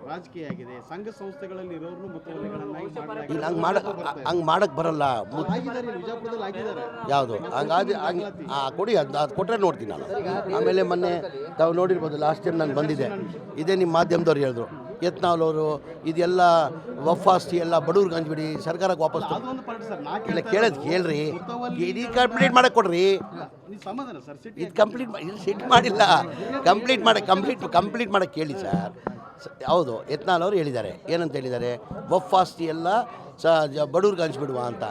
ರಾಜಕೀಯ ಆಗಿದೆ, ಸಂಘ ಸಂಸ್ಥೆಗಳಲ್ಲಿ ಇರೋರ್ನು ಮುತುವರ್ಜಿಗಳನ್ನಾಗಿ ಇಲ್ಲ ಹಂಗೆ ಮಾಡಕ್ಕೆ ಬರಲ್ಲ. ಆಗಿದ್ದಾರೆ, ವಿಜಯಪುರದಲ್ಲಿ ಆಗಿದ್ದಾರೆ. ಯಾವುದು ಹಂಗಾಗಿ ಕೊಡಿ, ಅದು ಕೊಟ್ಟರೆ ನೋಡ್ತೀನಿ ನಾನು. ಆಮೇಲೆ ಮೊನ್ನೆ ತಾವು ನೋಡಿರ್ಬೋದು, ಲಾಸ್ಟ್ ಟೈಮ್ ನಾನು ಬಂದಿದ್ದೆ, ಇದೇ ನಿಮ್ಮ ಮಾಧ್ಯಮದವ್ರು ಹೇಳಿದ್ರು, ಯತ್ನಾಳ್ ಇದೆಲ್ಲ ವಫಾಸ್ತಿ ಎಲ್ಲ ಬಡವ್ರಿಗೆ ಹಂಚ್ಬಿಡಿ, ಸರ್ಕಾರಕ್ಕೆ ವಾಪಸ್ ಅದೊಂದು ಪಾರ್ಟ್ ಸರ್. ಇಲ್ಲ ಕೇಳೋದು ಕೇಳ್ರಿ, ಇದು ಕಂಪ್ಲೀಟ್ ಮಾಡಕ್ಕೆ ಕೊಡ್ರಿ. ನೀವು ಸಮಾಧಾನ ಸರ್, ಸಿಟಿ ಇದು ಕಂಪ್ಲೀಟ್ ಇದು ಸಿಟ್ ಮಾಡಿಲ್ಲ, ಕಂಪ್ಲೀಟ್ ಮಾಡಕ್ಕೆ ಕೇಳಿ ಸರ್. ಹೌದು, ಯತ್ನಾಳ್ ಅವರು ಹೇಳಿದ್ದಾರೆ, ಏನಂತ ಹೇಳಿದ್ದಾರೆ, ವಫಾಸ್ತಿ ಎಲ್ಲ ಬಡವ್ರಿಗೆ ಹಂಚ್ಬಿಡುವ ಅಂತ.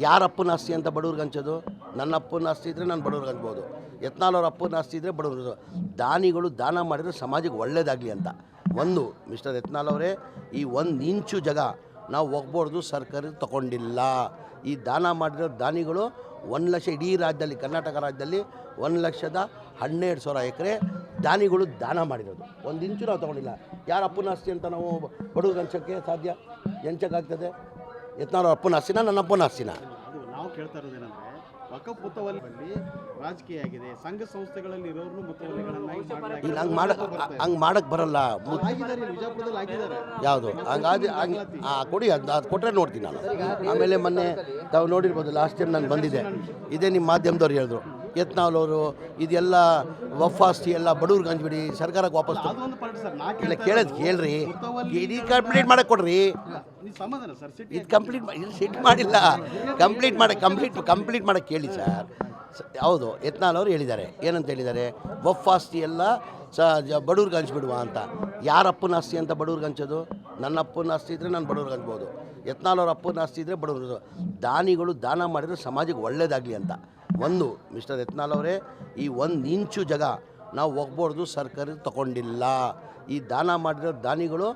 ಯಾರ ಅಪ್ಪನ ಆಸ್ತಿ ಅಂತ ಬಡವ್ರಿಗೆ ಹಂಚೋದು? ನನ್ನ ಅಪ್ಪನ ಆಸ್ತಿ ಇದ್ದರೆ ನಾನು ಬಡವ್ರಿಗೆ ಹಂಚ್ಬೋದು, ಯತ್ನಾಳ್ ಅವ್ರ ಅಪ್ಪನ ಆಸ್ತಿ ಇದ್ದರೆ ಬಡವ್ರಿಗೆ. ದಾನಿಗಳು ದಾನ ಮಾಡಿದರೆ ಸಮಾಜಕ್ಕೆ ಒಳ್ಳೇದಾಗಲಿ ಅಂತ. ಒಂದು ಮಿಸ್ಟರ್ ಯತ್ನಾಳ್ ಅವರೇ, ಈ 1 ಇಂಚು ಜಾಗ ನಾವು ಹೋಗ್ಬಾರ್ದು, ಸರ್ಕಾರ ತಗೊಂಡಿಲ್ಲ. ಈ ದಾನ ಮಾಡಿರೋ ದಾನಿಗಳು 1 ಲಕ್ಷ, ಇಡೀ ರಾಜ್ಯದಲ್ಲಿ, ಕರ್ನಾಟಕ ರಾಜ್ಯದಲ್ಲಿ 1,12,000 ಎಕರೆ ದಾನಿಗಳು ದಾನ ಮಾಡಿರೋದು. 1 ಇಂಚು ನಾವು ತೊಗೊಂಡಿಲ್ಲ. ಯಾರ ಅಪ್ಪನ ಆಸ್ತಿ ಅಂತ ನಾವು ಬಡವ್ರಿಗೆ ಹಂಚೋಕ್ಕೆ ಸಾಧ್ಯ? ಹೆಂಚಕ್ಕಾಗ್ತದೆ? ಯತ್ನಾಳ್ ಅವ್ರ ಅಪ್ಪನ ಆಸ್ತಿನ, ನನ್ನ ಅಪ್ಪನ ಆಸ್ತಿನ? ಅದು ನಾವು ಕೇಳ್ತಾ ಇರೋದೇನಂದ್ರೆ, ವಕಫ್ ಮುತುವರ್ಜಿಯಲ್ಲಿ ರಾಜಕೀಯ ಆಗಿದೆ, ಸಂಘ ಸಂಸ್ಥೆಗಳಲ್ಲಿ ಇರೋರ್ನು ಮುತುವರ್ಜಿಗಳನ್ನಾಗಿ ಇಲ್ಲ ಹಂಗೆ ಮಾಡಕ್ಕೆ ಬರಲ್ಲ. ಆಗಿದ್ದಾರೆ, ವಿಜಯಪುರದಲ್ಲಿ ಆಗಿದ್ದಾರೆ. ಯಾವುದು ಕೊಡಿ, ಅದು ಕೊಟ್ಟರೆ ನೋಡ್ತೀನಿ ನಾನು. ಆಮೇಲೆ ಮೊನ್ನೆ ತಾವು ನೋಡಿರ್ಬೋದು, ಲಾಸ್ಟ್ ಟೈಮ್ ನಾನು ಬಂದಿದ್ದೆ, ಇದೇ ನಿಮ್ಮ ಮಾಧ್ಯಮದವ್ರು ಹೇಳಿದ್ರು, ಯತ್ನಾಳ್ ಇದೆಲ್ಲ ವಫಾಸ್ತಿ ಎಲ್ಲ ಬಡವ್ರಿಗೆ ಹಂಚ್ಬಿಡಿ, ಸರ್ಕಾರಕ್ಕೆ ವಾಪಸ್ ಅದೊಂದು ಪಾರ್ಟ್ ಸರ್. ಇಲ್ಲ ಕೇಳೋದು ಕೇಳ್ರಿ, ಇದು ಕಂಪ್ಲೀಟ್ ಮಾಡಕ್ಕೆ ಕೊಡ್ರಿ. ನೀವು ಸಮಾಧಾನ ಸರ್, ಸಿಟಿ ಇದು ಸಿಟ್ ಮಾಡಿಲ್ಲ, ಕಂಪ್ಲೀಟ್ ಮಾಡಕ್ಕೆ ಕೇಳಿ ಸರ್. ಹೌದು, ಯತ್ನಾಳ್ ಅವರು ಹೇಳಿದ್ದಾರೆ, ಏನಂತ ಹೇಳಿದ್ದಾರೆ, ವಫಾಸ್ತಿ ಎಲ್ಲ ಬಡವ್ರಿಗೆ ಹಂಚ್ಬಿಡುವ ಅಂತ. ಯಾರ ಅಪ್ಪನ ಆಸ್ತಿ ಅಂತ ಬಡವ್ರಿಗೆ ಹಂಚೋದು? ನನ್ನ ಅಪ್ಪನ ಆಸ್ತಿ ಇದ್ದರೆ ನಾನು ಬಡವ್ರಿಗೆ ಹಂಚ್ಬೋದು, ಯತ್ನಾಳ್ ಅವ್ರ ಅಪ್ಪನ ಆಸ್ತಿ ಇದ್ದರೆ ಬಡವ್ರಿಗೆ. ದಾನಿಗಳು ದಾನ ಮಾಡಿದರೆ ಸಮಾಜಕ್ಕೆ ಒಳ್ಳೇದಾಗಲಿ ಅಂತ. ಒಂದು ಮಿಸ್ಟರ್ ಯತ್ನಾಳ್ ಅವರೇ, ಈ 1 ಇಂಚು ಜಾಗ ನಾವು ಹೋಗ್ಬಾರ್ದು, ಸರ್ಕಾರ ತಗೊಂಡಿಲ್ಲ. ಈ ದಾನ ಮಾಡಿರೋ ದಾನಿಗಳು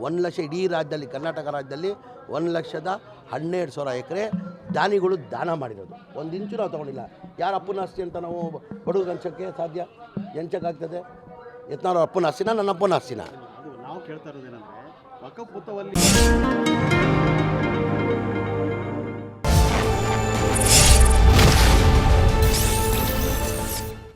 1 ಲಕ್ಷ, ಇಡೀ ರಾಜ್ಯದಲ್ಲಿ, ಕರ್ನಾಟಕ ರಾಜ್ಯದಲ್ಲಿ 1,12,000 ಎಕರೆ ದಾನಿಗಳು ದಾನ ಮಾಡಿರೋದು. 1 ಇಂಚು ನಾವು ತೊಗೊಂಡಿಲ್ಲ. ಯಾರ ಅಪ್ಪನ ಆಸ್ತಿ ಅಂತ ನಾವು ಬಡವ್ರಿಗೆ ಹಂಚೋಕ್ಕೆ ಸಾಧ್ಯ? ಹೆಂಚಕ್ಕಾಗ್ತದೆ? ಯತ್ನಾಳ್ ಅವ್ರ ಅಪ್ಪನ ಆಸ್ತಿನ, ನನ್ನ ಅಪ್ಪನ ಆಸ್ತಿನ? ಅದು ನಾವು ಕೇಳ್ತಾ ಇರೋದೇನಂದ್ರೆ, ವಕಫ್ ಮುತುವರ್ಜಿ